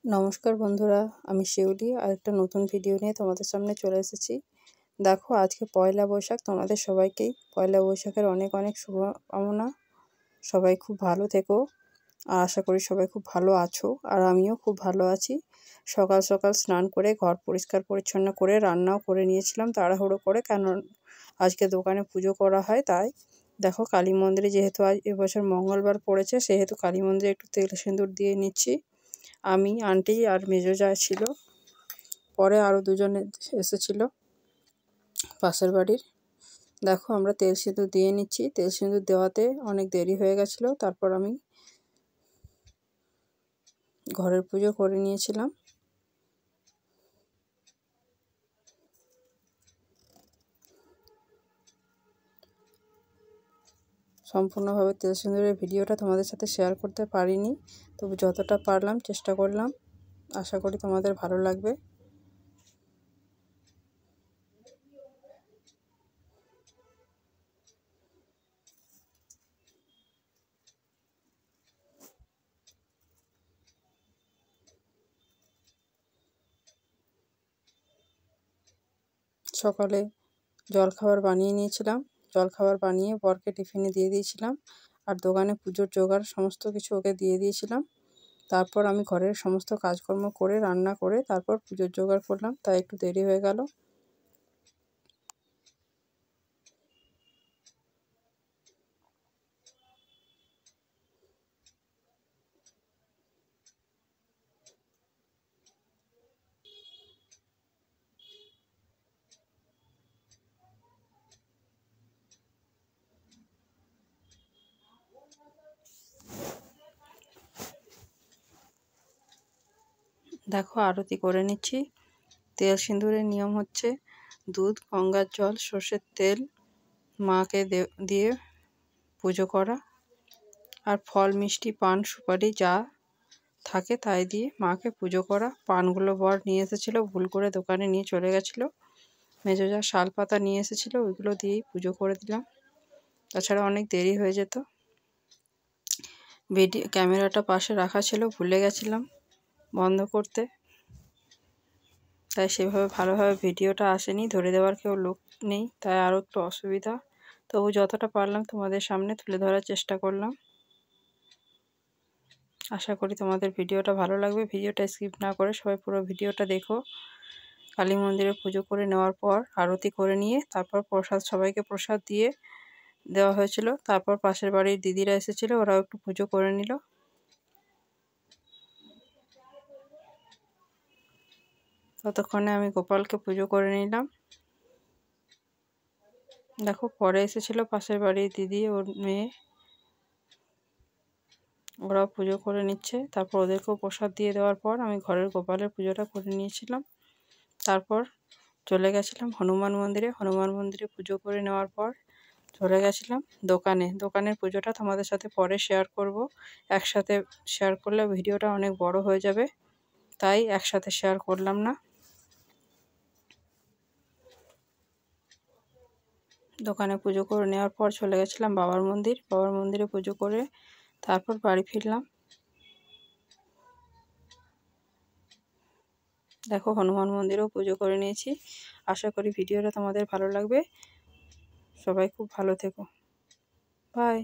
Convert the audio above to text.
নমস্কার বন্ধুরা, আমি শিউলি আর একটা নতুন ভিডিও নিয়ে তোমাদের সামনে চলে এসেছি। দেখো, আজকে পয়লা বৈশাখ। তোমাদের সবাইকেই পয়লা বৈশাখের অনেক অনেক শুভকামনা। সবাই খুব ভালো থেকো আর আশা করি সবাই খুব ভালো আছো, আর আমিও খুব ভালো আছি। সকাল সকাল স্নান করে ঘর পরিষ্কার পরিচ্ছন্ন করে রান্নাও করে নিয়েছিলাম তাড়াহুড়ো করে, কেন আজকে দোকানে পুজো করা হয় তাই। দেখো, কালী মন্দিরে যেহেতু আজ এবছর মঙ্গলবার পড়েছে, সেহেতু কালী মন্দিরে একটু তেল সিঁদুর দিয়ে নিচ্ছি। আমি, আন্টি আর মেজো যা ছিল, পরে আরও দুজনে এসেছিল পাশের বাড়ির। দেখো, আমরা তেল সিঁদুর দিয়ে নিচ্ছি। তেল সিঁদুর দেওয়াতে অনেক দেরি হয়ে গেছিলো, তারপর আমি ঘরের পুজো করে নিয়েছিলাম। সম্পূর্ণভাবে তেল সিঁদুরের ভিডিওটা তোমাদের সাথে শেয়ার করতে পারিনি, তবু যতটা পারলাম চেষ্টা করলাম। আশা করি তোমাদের ভালো লাগবে। সকালে জলখাবার বানিয়ে নিয়েছিলাম। জলখাবার বানিয়ে বরকে টিফিনে দিয়ে দিয়েছিলাম, আর দোকানে পুজোর জোগাড় সমস্ত কিছু ওকে দিয়ে দিয়েছিলাম। তারপর আমি ঘরের সমস্ত কাজকর্ম করে রান্না করে তারপর পুজোর জোগাড় করলাম, তাই একটু দেরি হয়ে গেল। দেখো, আরতি করে নিচ্ছি। তেল সিঁদুরের নিয়ম হচ্ছে দুধ, গঙ্গার জল, সর্ষের তেল মাকে দিয়ে পুজো করা, আর ফল, মিষ্টি, পান, সুপারি যা থাকে তাই দিয়ে মাকে পুজো করা। পানগুলো বর নিয়ে এসেছিলো, ভুল করে দোকানে নিয়ে চলে গেছিলো। মেজো যা শাল পাতা নিয়ে এসেছিলো, ওইগুলো দিয়েই পুজো করে দিলাম। তাছাড়া অনেক দেরি হয়ে যেত। ক্যামেরাটা পাশে রাখা ছিল, ভুলে গেছিলাম বন্ধ করতে, তাই সেভাবে ভালোভাবে ভিডিওটা আসেনি। ধরে দেওয়ার কেউ লোক নেই, তাই আরও একটু অসুবিধা। তবু যতটা পারলাম তোমাদের সামনে তুলে ধরার চেষ্টা করলাম। আশা করি তোমাদের ভিডিওটা ভালো লাগবে। ভিডিওটা স্কিপ না করে সবাই পুরো ভিডিওটা দেখো। কালী মন্দিরে পুজো করে নেওয়ার পর আরতি করে নিয়ে তারপর সবাইকে প্রসাদ দিয়ে দেওয়া হয়েছিল। তারপর পাশের বাড়ির দিদিরা এসেছিল, ওরাও একটু পুজো করে নিল। ততক্ষণে আমি গোপালকে পুজো করে নিলাম। দেখো, পরে এসেছিল পাশের বাড়ির দিদি, ওর মেয়ে, ওরাও পুজো করে নিচ্ছে। তারপর ওদেরকেও প্রসাদ দিয়ে দেওয়ার পর আমি ঘরের গোপালের পুজোটা করে নিয়েছিলাম। তারপর চলে গেছিলাম হনুমান মন্দিরে। হনুমান মন্দিরে পুজো করে নেওয়ার পর চলে গেছিলাম দোকানের পুজোটা তোমাদের সাথে পরে শেয়ার করব। একসাথে শেয়ার করলে ভিডিওটা অনেক বড় হয়ে যাবে, তাই একসাথে শেয়ার করলাম না। দোকানে পুজো করে নেওয়ার পর চলে গেছিলাম বাবার মন্দিরে পুজো করে তারপর বাড়ি ফিরলাম। দেখো, হনুমান মন্দিরেও পুজো করে নিয়েছি। আশা করি ভিডিওটা তোমাদের ভালো লাগবে। সবাই খুব ভালো থেকো। বাই।